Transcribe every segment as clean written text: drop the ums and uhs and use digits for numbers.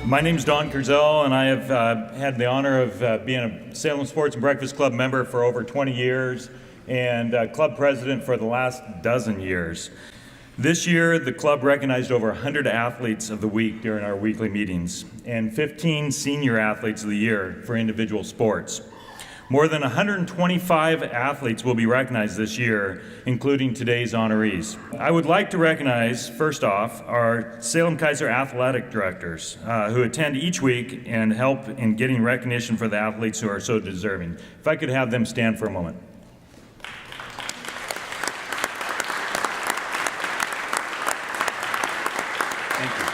My name's Don Kurzel, and I have had the honor of being a Salem Sports Breakfast Club member for over 20 years and club president for the last dozen years. This year, the club recognized over 100 athletes of the week during our weekly meetings and 15 senior athletes of the year for individual sports. More than 125 athletes will be recognized this year, including today's honorees. I would like to recognize, first off, our Salem Keizer athletic directors who attend each week and help in getting recognition for the athletes who are so deserving. If I could have them stand for a moment. Thank you.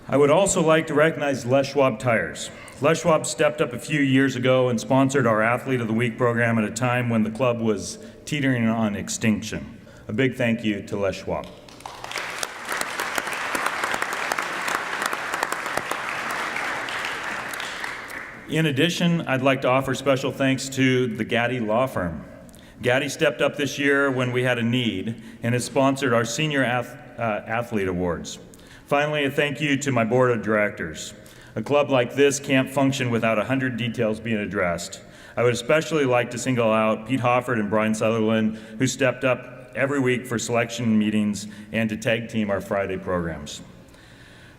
I would also like to recognize Les Schwab Tires. Les Schwab stepped up a few years ago and sponsored our Athlete of the Week program at a time when the club was teetering on extinction. A big thank you to Les Schwab. In addition, I'd like to offer special thanks to the Gaddy Law Firm. Gaddy stepped up this year when we had a need and has sponsored our Senior Athlete Awards. Finally, a thank you to my board of directors. A club like this can't function without 100 details being addressed. I would especially like to single out Pete Hofford and Brian Sutherland, who stepped up every week for selection meetings and to tag team our Friday programs.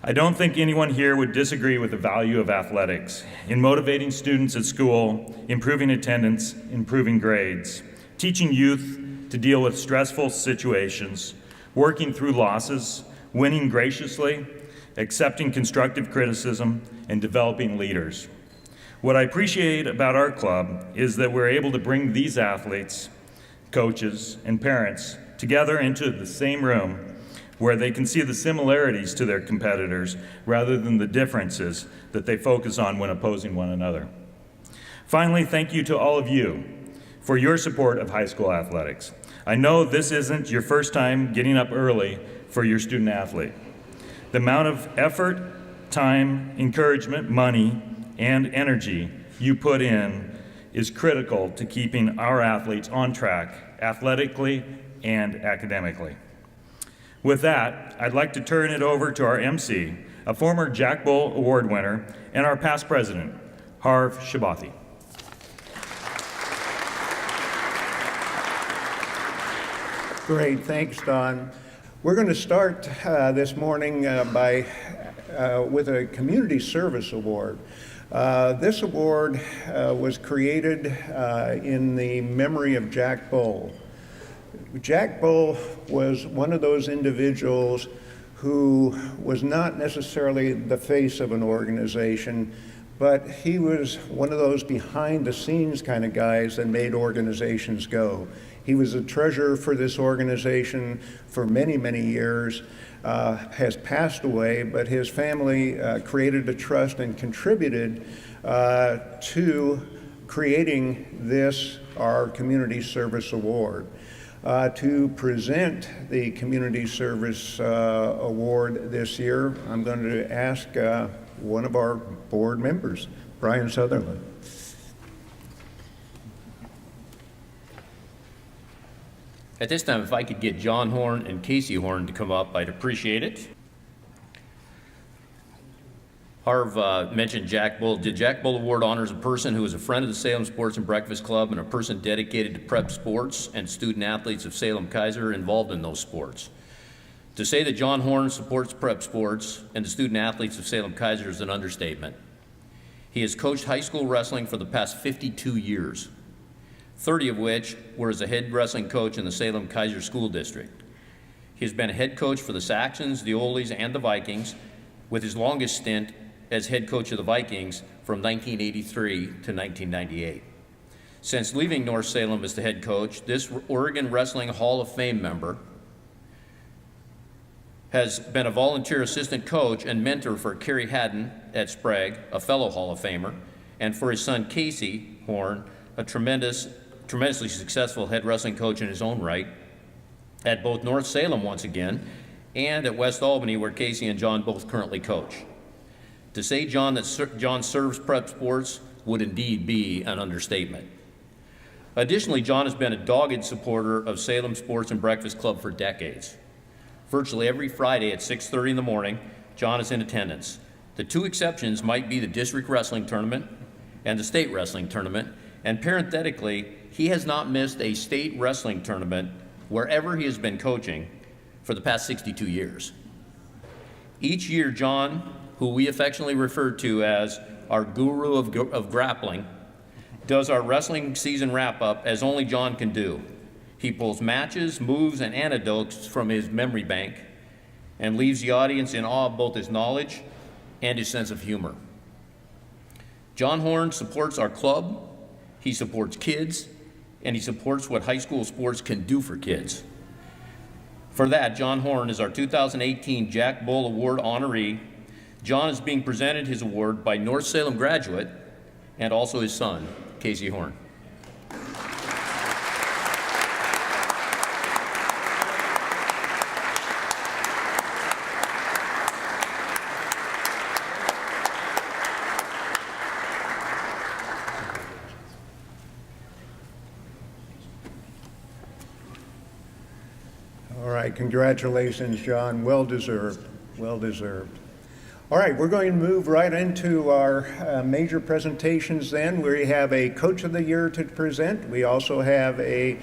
I don't think anyone here would disagree with the value of athletics in motivating students at school, improving attendance, improving grades, teaching youth to deal with stressful situations, working through losses, winning graciously, accepting constructive criticism, and developing leaders. What I appreciate about our club is that we're able to bring these athletes, coaches, and parents together into the same room where they can see the similarities to their competitors rather than the differences that they focus on when opposing one another. Finally, thank you to all of you for your support of high school athletics. I know this isn't your first time getting up early for your student athlete. The amount of effort, time, encouragement, money, and energy you put in is critical to keeping our athletes on track athletically and academically. With that, I'd like to turn it over to our MC, a former Jack Bull Award winner and our past president, Harv Shabathi. Great, thanks, Don. We're going to start this morning with a Community Service Award. This award was created in the memory of Jack Bull. Jack Bull was one of those individuals who was not necessarily the face of an organization, but he was one of those behind-the-scenes kind of guys that made organizations go. He was a treasurer for this organization for many, many years, has passed away, but his family created a trust and contributed to creating this, our Community Service Award. To present the Community Service Award this year, I'm going to ask one of our board members, Brian Sutherland. At this time, if I could get John Horn and Casey Horn to come up, I'd appreciate it. Harv mentioned Jack Bull. The Jack Bull Award honors a person who is a friend of the Salem Sports and Breakfast Club and a person dedicated to prep sports and student athletes of Salem Keizer involved in those sports. To say that John Horn supports prep sports and the student athletes of Salem Keizer is an understatement. He has coached high school wrestling for the past 52 years. 30 of which were as a head wrestling coach in the Salem Keizer School District. He has been a head coach for the Saxons, the Oldies, and the Vikings, with his longest stint as head coach of the Vikings from 1983 to 1998. Since leaving North Salem as the head coach, this Oregon Wrestling Hall of Fame member has been a volunteer assistant coach and mentor for Kerry Haddon at Sprague, a fellow Hall of Famer, and for his son Casey Horn, a tremendously successful head wrestling coach in his own right, at both North Salem once again, and at West Albany, where Casey and John both currently coach. To say John serves prep sports would indeed be an understatement. Additionally, John has been a dogged supporter of Salem Sports and Breakfast Club for decades. Virtually every Friday at 6:30 in the morning, John is in attendance. The two exceptions might be the district wrestling tournament and the state wrestling tournament, and parenthetically, he has not missed a state wrestling tournament wherever he has been coaching for the past 62 years. Each year, John, who we affectionately refer to as our guru of grappling, does our wrestling season wrap-up as only John can do. He pulls matches, moves, and anecdotes from his memory bank and leaves the audience in awe of both his knowledge and his sense of humor. John Horn supports our club, he supports kids, and he supports what high school sports can do for kids. For that, John Horn is our 2018 Jack Bull Award honoree. John is being presented his award by North Salem graduate and also his son, Casey Horn. All right, congratulations, John. Well deserved, well deserved. All right, we're going to move right into our major presentations then. We have a Coach of the Year to present. We also have a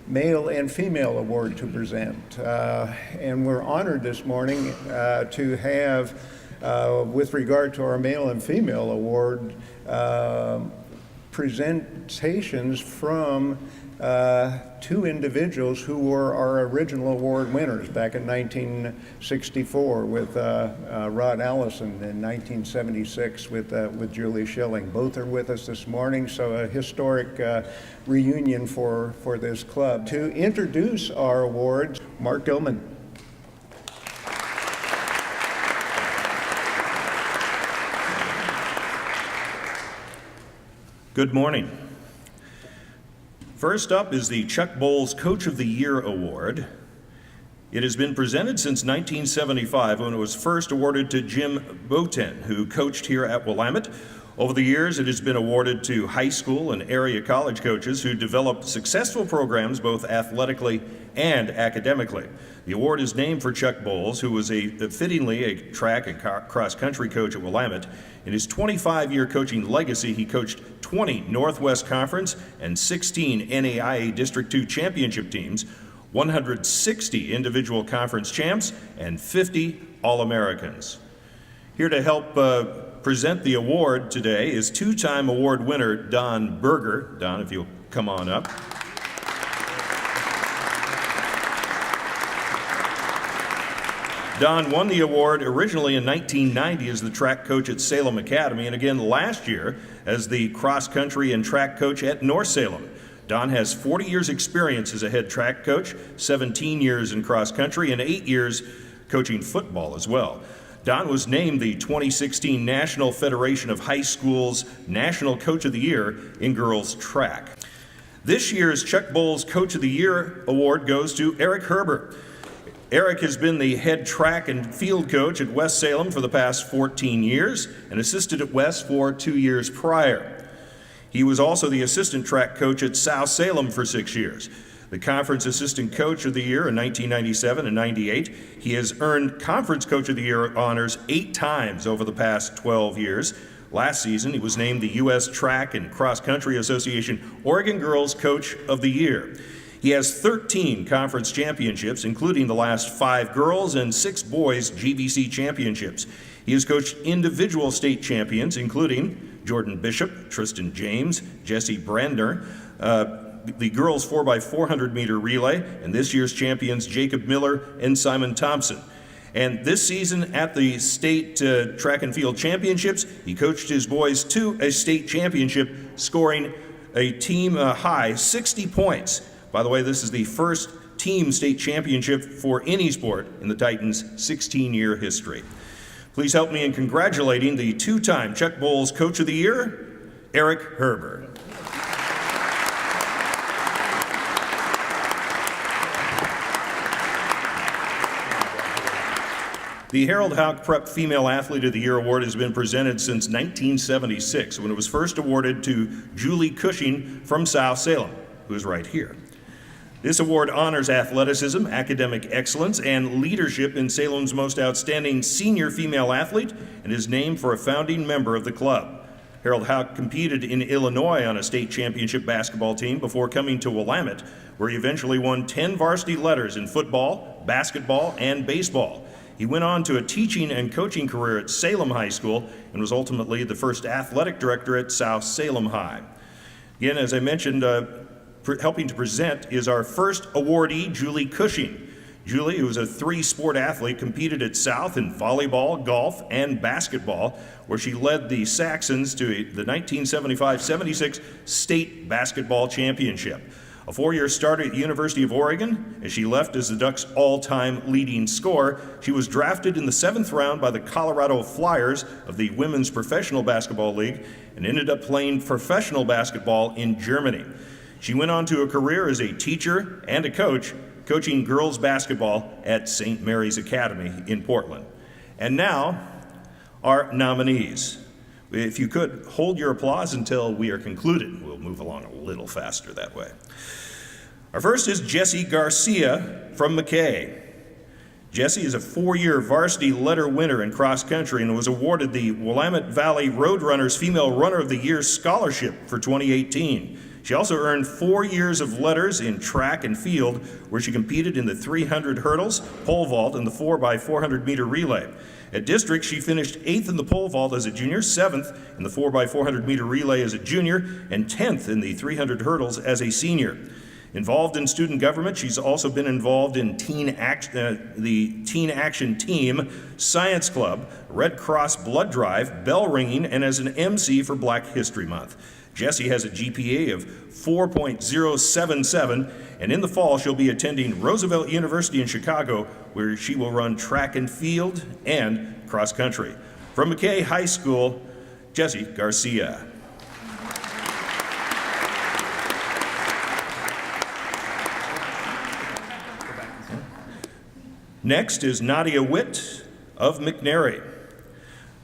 Male and Female Award to present. And we're honored this morning to have, with regard to our Male and Female Award, presentations from two individuals who were our original award winners back in 1964 with Rod Allison, in 1976 with Julie Schilling. Both are with us this morning, so a historic reunion for this club. To introduce our awards, Mark Gilman. Good morning. First up is the Chuck Bowles Coach of the Year Award. It has been presented since 1975 when it was first awarded to Jim Boten, who coached here at Willamette. Over the years, it has been awarded to high school and area college coaches who developed successful programs both athletically and academically. The award is named for Chuck Bowles, who was fittingly a track and cross-country coach at Willamette. In his 25-year coaching legacy, he coached 20 Northwest Conference and 16 NAIA District II championship teams, 160 individual conference champs, and 50 All-Americans. Here to help present the award today is two-time award winner Don Berger. Don, if you'll come on up. Don won the award originally in 1990 as the track coach at Salem Academy, and again last year as the cross-country and track coach at North Salem. Don has 40 years experience as a head track coach, 17 years in cross-country, and 8 years coaching football as well. Don was named the 2016 National Federation of High Schools National Coach of the Year in girls track. This year's Chuck Bowles Coach of the Year award goes to Erich Herbert. Erich has been the head track and field coach at West Salem for the past 14 years and assisted at West for 2 years prior. He was also the assistant track coach at South Salem for 6 years. The Conference Assistant Coach of the Year in 1997 and 98. He has earned Conference Coach of the Year honors 8 times over the past 12 years. Last season, he was named the U.S. Track and Cross Country Association Oregon Girls Coach of the Year. He has 13 conference championships, including the last 5 girls and 6 boys GVC championships. He has coached individual state champions, including Jordan Bishop, Tristan James, Jesse Brandner, the girls 4x400 meter relay, and this year's champions Jacob Miller and Simon Thompson. And this season at the state track and field championships, he coached his boys to a state championship, scoring a team high 60 points. By the way, this is the first team state championship for any sport in the Titans' 16-year history. Please help me in congratulating the 2-time Chuck Bowles Coach of the Year, Erich Herbert. The Harold Houck Prep Female Athlete of the Year Award has been presented since 1976, when it was first awarded to Julie Cushing from South Salem, who is right here. This award honors athleticism, academic excellence, and leadership in Salem's most outstanding senior female athlete and is named for a founding member of the club. Harold Houck competed in Illinois on a state championship basketball team before coming to Willamette, where he eventually won 10 varsity letters in football, basketball, and baseball. He went on to a teaching and coaching career at Salem High School and was ultimately the first athletic director at South Salem High. Again, as I mentioned, helping to present is our first awardee, Julie Cushing. Julie, who is a three-sport athlete, competed at South in volleyball, golf, and basketball, where she led the Saxons to the 1975-76 state basketball championship. A four-year starter at the University of Oregon, as she left as the Ducks' all-time leading scorer, she was drafted in the 7th round by the Colorado Flyers of the Women's Professional Basketball League and ended up playing professional basketball in Germany. She went on to a career as a teacher and a coach, coaching girls basketball at St. Mary's Academy in Portland. And now, our nominees. If you could, hold your applause until we are concluded. We'll move along a little faster that way. Our first is Jessie Garcia from McKay. Jessie is a 4-year varsity letter winner in cross country and was awarded the Willamette Valley Roadrunners Female Runner of the Year Scholarship for 2018. She also earned 4 years of letters in track and field, where she competed in the 300 hurdles, pole vault, and the 4x400 meter relay. At district, she finished 8th in the pole vault as a junior, 7th in the 4x400 meter relay as a junior, and 10th in the 300 hurdles as a senior. Involved in student government, she's also been involved in the Teen Action Team, Science Club, Red Cross Blood Drive, bell ringing, and as an MC for Black History Month. Jessie has a GPA of 4.077, and in the fall she'll be attending Roosevelt University in Chicago, where she will run track and field and cross country. From McKay High School, Jessie Garcia. Next is Nadia Witt of McNary.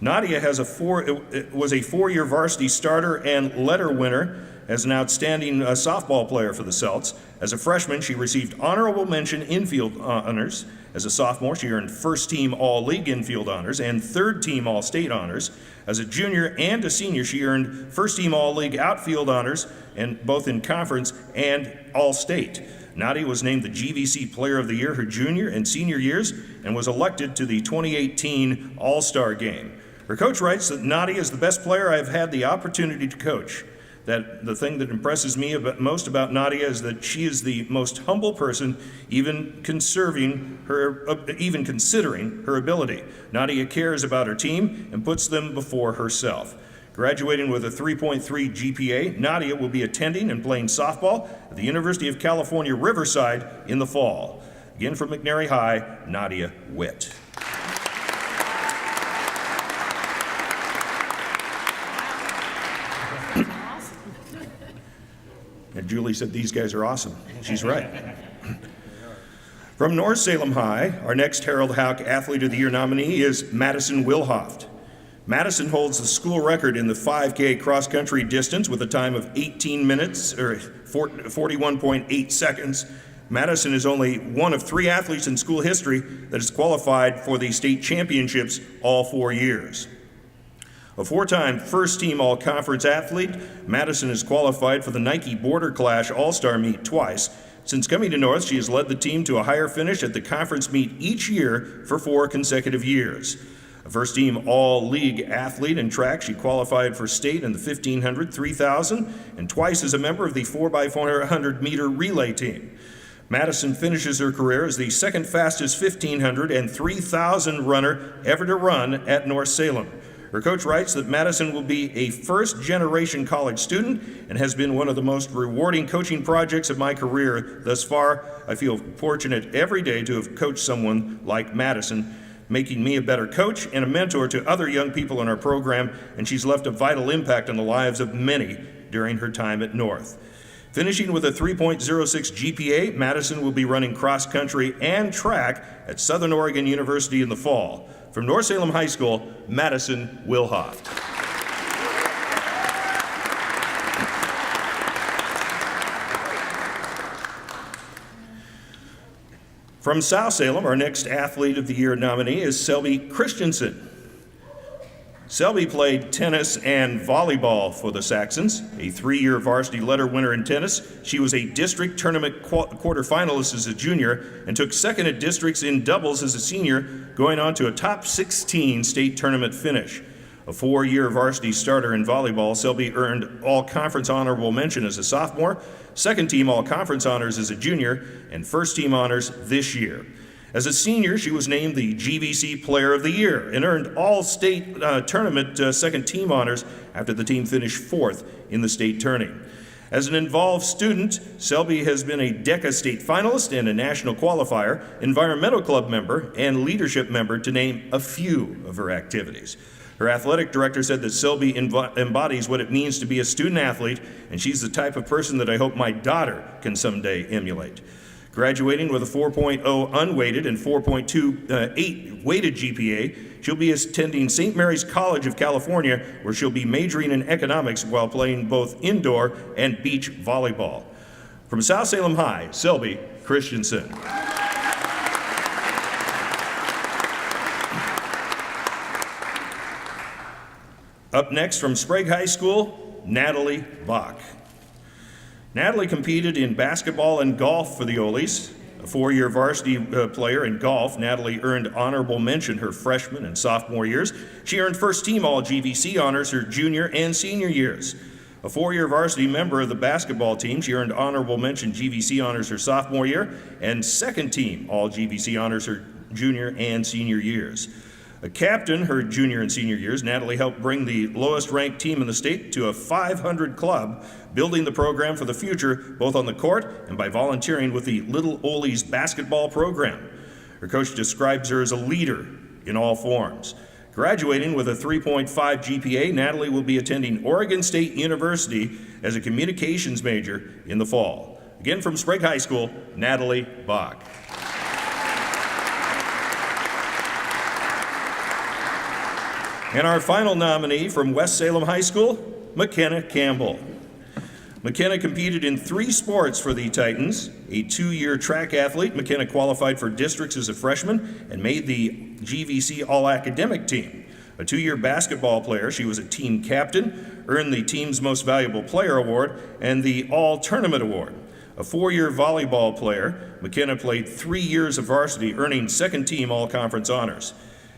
Nadia was a 4-year varsity starter and letter winner as an outstanding softball player for the Celts. As a freshman, she received honorable mention infield honors. As a sophomore, she earned first-team All-League infield honors and third-team All-State honors. As a junior and a senior, she earned first-team All-League outfield honors, and both in conference and All-State. Nadia was named the GVC Player of the Year her junior and senior years and was elected to the 2018 All-Star Game. Her coach writes that Nadia is the best player I have had the opportunity to coach. That the thing that impresses me most about Nadia is that she is the most humble person, even considering her ability. Nadia cares about her team and puts them before herself. Graduating with a 3.3 GPA, Nadia will be attending and playing softball at the University of California, Riverside in the fall. Again from McNary High, Nadia Witt. And Julie said, these guys are awesome. She's right. From North Salem High, our next Harold Houck Athlete of the Year nominee is Madison Wilhoft. Madison holds the school record in the 5K cross-country distance with a time of 18 minutes, or 41.8 seconds. Madison is only one of 3 athletes in school history that has qualified for the state championships all 4 years. A 4-time first-team all-conference athlete, Madison has qualified for the Nike Border Clash All-Star Meet twice. Since coming to North, she has led the team to a higher finish at the conference meet each year for 4 consecutive years. A first-team all-league athlete in track, she qualified for state in the 1500, 3000, and twice as a member of the 4x400 meter relay team. Madison finishes her career as the second fastest 1500 and 3000 runner ever to run at North Salem. Her coach writes that Madison will be a first-generation college student and has been one of the most rewarding coaching projects of my career thus far. I feel fortunate every day to have coached someone like Madison, making me a better coach and a mentor to other young people in our program, and she's left a vital impact on the lives of many during her time at North. Finishing with a 3.06 GPA, Madison will be running cross-country and track at Southern Oregon University in the fall. From North Salem High School, Madison Wilhoft. From South Salem, our next Athlete of the Year nominee is Selbie Christensen. Selbie played tennis and volleyball for the Saxons, a 3-year varsity letter winner in tennis. She was a district tournament quarterfinalist as a junior and took second at districts in doubles as a senior, going on to a top 16 state tournament finish. A 4-year varsity starter in volleyball, Selbie earned all-conference honorable mention as a sophomore, second-team all-conference honors as a junior, and first-team honors this year. As a senior, she was named the GVC Player of the Year and earned all-state tournament second-team honors after the team finished 4th in the state tourney. As an involved student, Selbie has been a DECA state finalist and a national qualifier, environmental club member, and leadership member, to name a few of her activities. Her athletic director said that Selbie embodies what it means to be a student athlete, and she's the type of person that I hope my daughter can someday emulate. Graduating with a 4.0 unweighted and 4.28 weighted GPA, she'll be attending St. Mary's College of California, where she'll be majoring in economics while playing both indoor and beach volleyball. From South Salem High, Selbie Christensen. Up next from Sprague High School, Natalie Bach. Natalie competed in basketball and golf for the Olies. A 4-year varsity player in golf, Natalie earned honorable mention her freshman and sophomore years. She earned first-team All-GVC honors her junior and senior years. A 4-year varsity member of the basketball team, she earned honorable mention GVC honors her sophomore year and second-team All-GVC honors her junior and senior years. A captain her junior and senior years, Natalie helped bring the lowest-ranked team in the state to a 500 club, building the program for the future, both on the court and by volunteering with the Little Olies basketball program. Her coach describes her as a leader in all forms. Graduating with a 3.5 GPA, Natalie will be attending Oregon State University as a communications major in the fall. Again, from Sprague High School, Natalie Bach. And our final nominee from West Salem High School, McKenna Campbell. McKenna competed in 3 sports for the Titans. A 2-year track athlete, McKenna qualified for districts as a freshman and made the GVC All-Academic team. A 2-year basketball player, she was a team captain, earned the team's Most Valuable Player Award and the All-Tournament Award. A 4-year volleyball player, McKenna played 3 years of varsity, earning second-team All-Conference honors.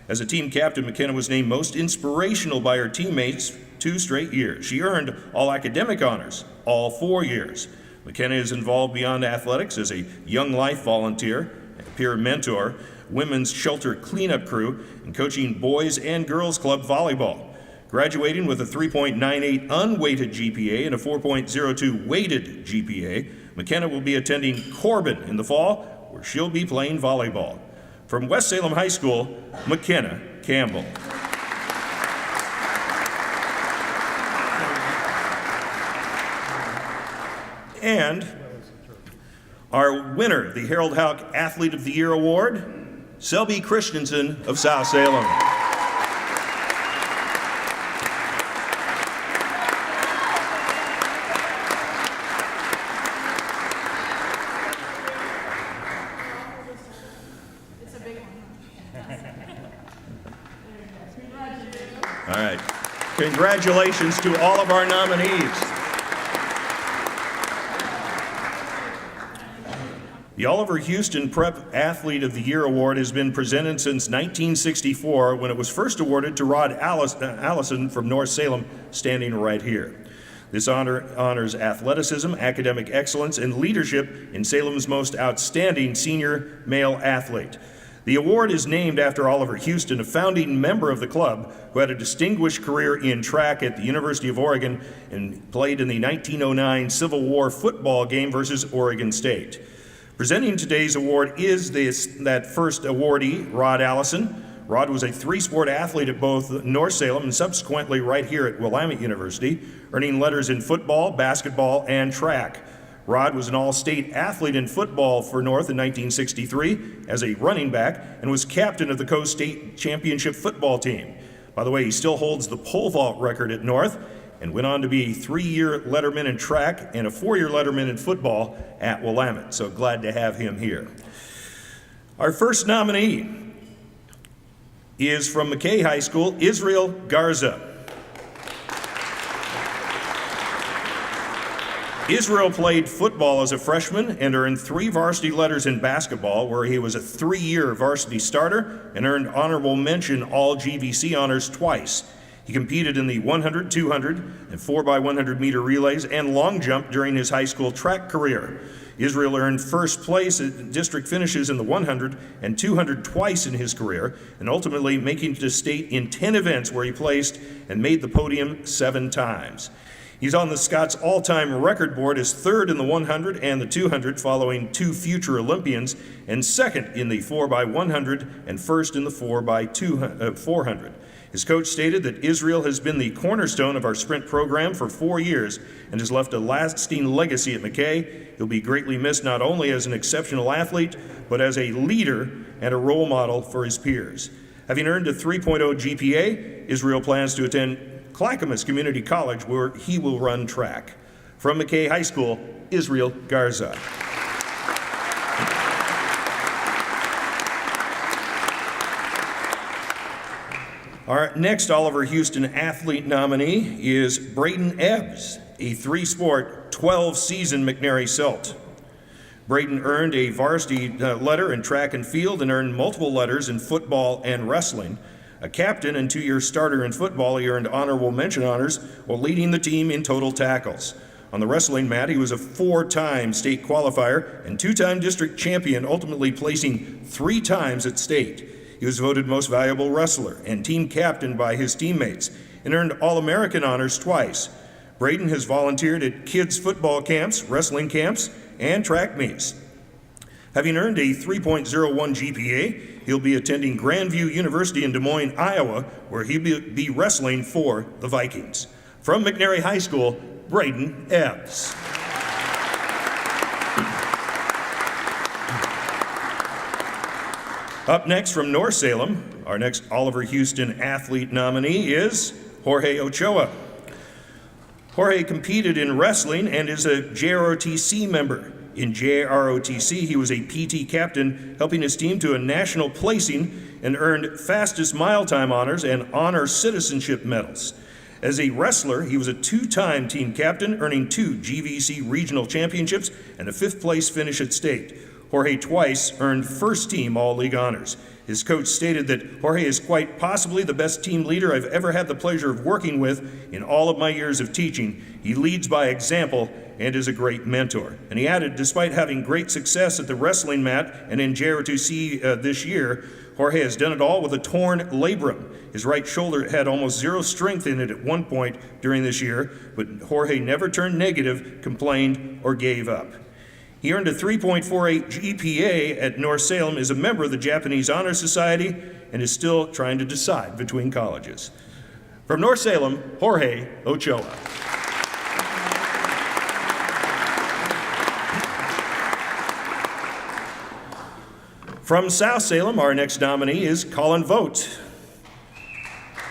As a team captain, McKenna was named most inspirational by her teammates 2 straight years. She earned all-academic honors all 4 years. McKenna is involved beyond athletics as a Young Life volunteer, peer mentor, women's shelter cleanup crew, and coaching boys and girls club volleyball. Graduating with a 3.98 unweighted GPA and a 4.02 weighted GPA, McKenna will be attending Corbin in the fall, where she'll be playing volleyball. From West Salem High School, McKenna Campbell. And our winner, the Harold Houck Athlete of the Year Award, Selbie Christensen of South Salem. All right. Congratulations to all of our nominees. The Oliver Houston Prep Athlete of the Year Award has been presented since 1964, when it was first awarded to Rod Allison from North Salem, standing right here. This honor honors athleticism, academic excellence, and leadership in Salem's most outstanding senior male athlete. The award is named after Oliver Houston, a founding member of the club who had a distinguished career in track at the University of Oregon and played in the 1909 Civil War football game versus Oregon State. Presenting today's award is that first awardee, Rod Allison. Rod was a 3-sport athlete at both North Salem and subsequently right here at Willamette University, earning letters in football, basketball, and track. Rod was an all-state athlete in football for North in 1963 as a running back and was captain of the Coast State Championship football team. By the way, he still holds the pole vault record at North and went on to be a 3-year letterman in track and a 4-year letterman in football at Willamette. So glad to have him here. Our first nominee is from McKay High School, Israel Garza. Israel played football as a freshman and earned 3 varsity letters in basketball, where he was a 3-year varsity starter and earned honorable mention all GVC honors twice. He competed in the 100, 200, and 4x100 meter relays and long jump during his high school track career. Israel earned first place at district finishes in the 100 and 200 twice in his career, and ultimately making it to state in 10 events where he placed and made the podium 7 times. He's on the Scots all-time record board as 3rd in the 100 and the 200, following 2 future Olympians, and 2nd in the 4x100 and 1st in the 400. His coach stated that Israel has been the cornerstone of our sprint program for 4 years and has left a lasting legacy at McKay. He'll be greatly missed not only as an exceptional athlete, but as a leader and a role model for his peers. Having earned a 3.0 GPA, Israel plans to attend Clackamas Community College, where he will run track. From McKay High School, Israel Garza. Our next Oliver Houston athlete nominee is Braden Ebbs, a 3-sport, 12-season McNary Celt. Braden earned a varsity letter in track and field and earned multiple letters in football and wrestling. A captain and 2-year starter in football, he earned honorable mention honors while leading the team in total tackles. On the wrestling mat, he was a 4-time state qualifier and 2-time district champion, ultimately placing 3 times at state. He was voted most valuable wrestler and team captain by his teammates and earned All-American honors twice. Braden has volunteered at kids' football camps, wrestling camps, and track meets. Having earned a 3.01 GPA, he'll be attending Grandview University in Des Moines, Iowa, where he'll be wrestling for the Vikings. From McNary High School, Braden Ebbs. Up next from North Salem, our next Oliver Houston athlete nominee is Jorge Ochoa. Jorge competed in wrestling and is a JROTC member. In JROTC, he was a PT captain, helping his team to a national placing and earned fastest mile time honors and honor citizenship medals. As a wrestler, he was a 2-time team captain, earning 2 GVC regional championships and a 5th place finish at state. Jorge twice earned first team All-League honors. His coach stated that Jorge is quite possibly the best team leader I've ever had the pleasure of working with in all of my years of teaching. He leads by example and is a great mentor. And he added, despite having great success at the wrestling mat and in JROTC this year, Jorge has done it all with a torn labrum. His right shoulder had almost 0 strength in it at one point during this year, but Jorge never turned negative, complained, or gave up. He earned a 3.48 GPA at North Salem, is a member of the Japanese Honor Society, and is still trying to decide between colleges. From North Salem, Jorge Ochoa. From South Salem, our next nominee is Colin Vogt.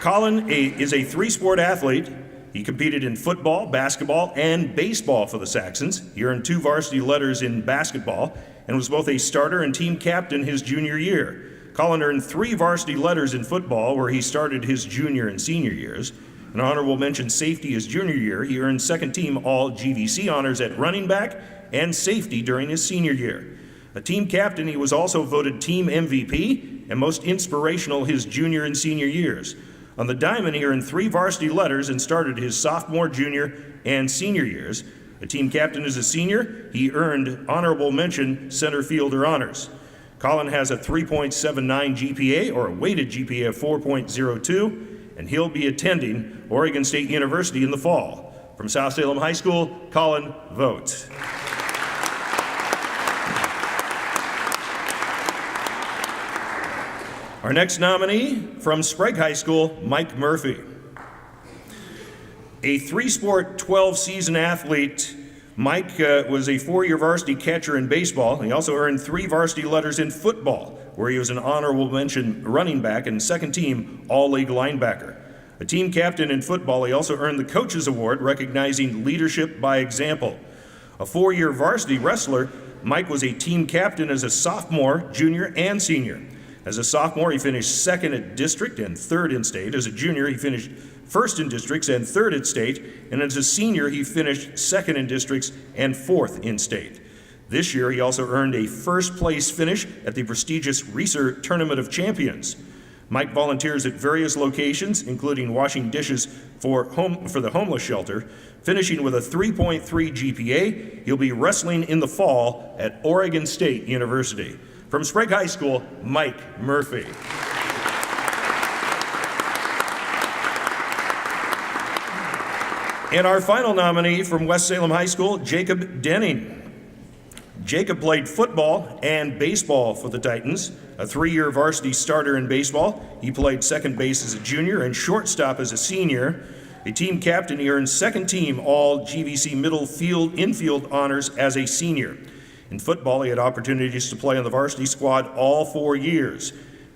Colin is a 3-sport athlete. He competed in football, basketball, and baseball for the Saxons. He earned 2 varsity letters in basketball and was both a starter and team captain his junior year. Colin earned 3 varsity letters in football, where he started his junior and senior years. An honorable mention safety his junior year. He earned 2nd team All-GVC honors at running back and safety during his senior year. A team captain, he was also voted team MVP and most inspirational his junior and senior years. On the diamond, he earned 3 varsity letters and started his sophomore, junior, and senior years. A team captain as a senior, he earned honorable mention center fielder honors. Colin has a 3.79 GPA, or a weighted GPA of 4.02, and he'll be attending Oregon State University in the fall. From South Salem High School, Colin Vogt. Our next nominee from Sprague High School, Mike Murphy. A 3-sport, 12-season athlete, Mike was a 4-year varsity catcher in baseball. He also earned 3 varsity letters in football, where he was an honorable mention running back and 2nd team All-League linebacker. A team captain in football, he also earned the Coaches Award, recognizing leadership by example. A 4-year varsity wrestler, Mike was a team captain as a sophomore, junior, and senior. As a sophomore, he finished second at district and third in state. As a junior, he finished first in districts and third at state. And as a senior, he finished second in districts and fourth in state. This year, he also earned a first-place finish at the prestigious Reeser Tournament of Champions. Mike volunteers at various locations, including washing dishes for the homeless shelter. Finishing with a 3.3 GPA, he'll be wrestling in the fall at Oregon State University. From Sprague High School, Mike Murphy. And our final nominee from West Salem High School, Jacob Denning. Jacob played football and baseball for the Titans, a 3-year varsity starter in baseball. He played second base as a junior and shortstop as a senior. A team captain, he earned second team all GVC middle field infield honors as a senior. In football, he had opportunities to play on the varsity squad all 4 years.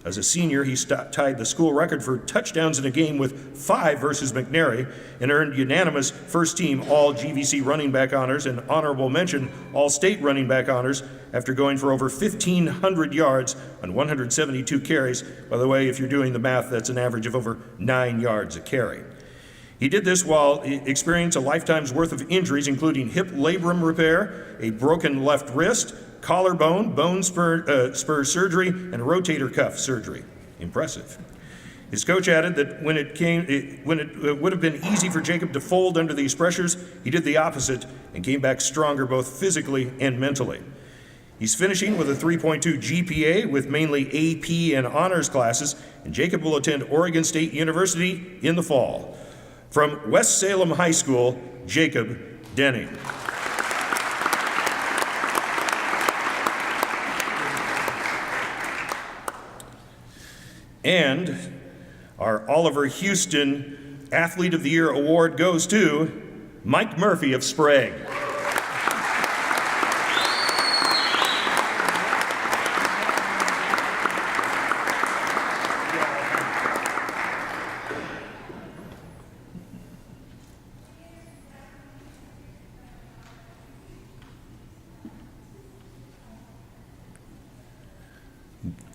As a senior, he tied the school record for touchdowns in a game with 5 versus McNary and earned unanimous first-team all-GVC running back honors and honorable mention all-state running back honors after going for over 1,500 yards on 172 carries. By the way, if you're doing the math, that's an average of over 9 yards a carry. He did this while experiencing a lifetime's worth of injuries, including hip labrum repair, a broken left wrist, collarbone, bone spur surgery, and rotator cuff surgery. Impressive. His coach added that when it would have been easy for Jacob to fold under these pressures, he did the opposite and came back stronger both physically and mentally. He's finishing with a 3.2 GPA with mainly AP and honors classes, and Jacob will attend Oregon State University in the fall. From West Salem High School, Jacob Denning. And our Oliver Houston Athlete of the Year Award goes to Mike Murphy of Sprague.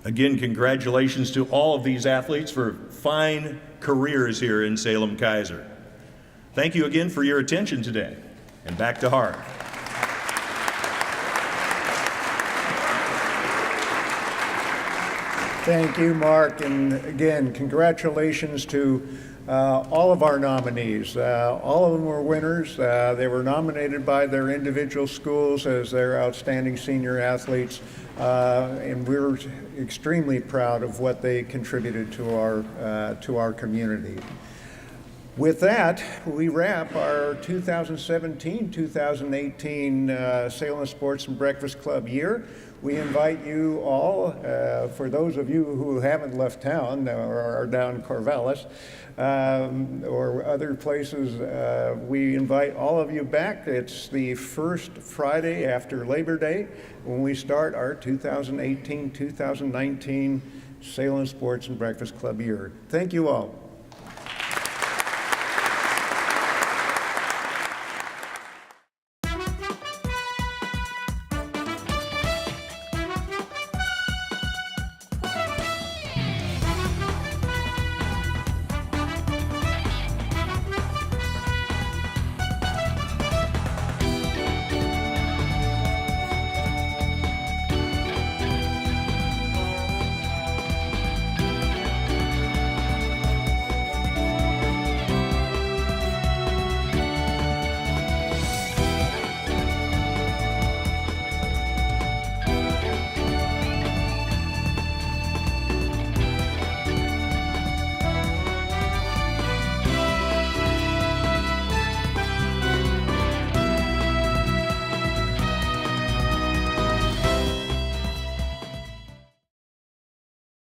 Again, congratulations to all of these athletes for fine careers here in Salem Keizer. Thank you again for your attention today. And back to Harv. Thank you, Mark, and again, congratulations to all of our nominees. All of them were winners. They were nominated by their individual schools as their outstanding senior athletes, and we're extremely proud of what they contributed to our community. With that, we wrap our 2017-2018 Salem Sports and Breakfast Club year. We invite you all, for those of you who haven't left town or are down in Corvallis or other places, we invite all of you back. It's the first Friday after Labor Day when we start our 2018-2019 Salem Sports and Breakfast Club year. Thank you all.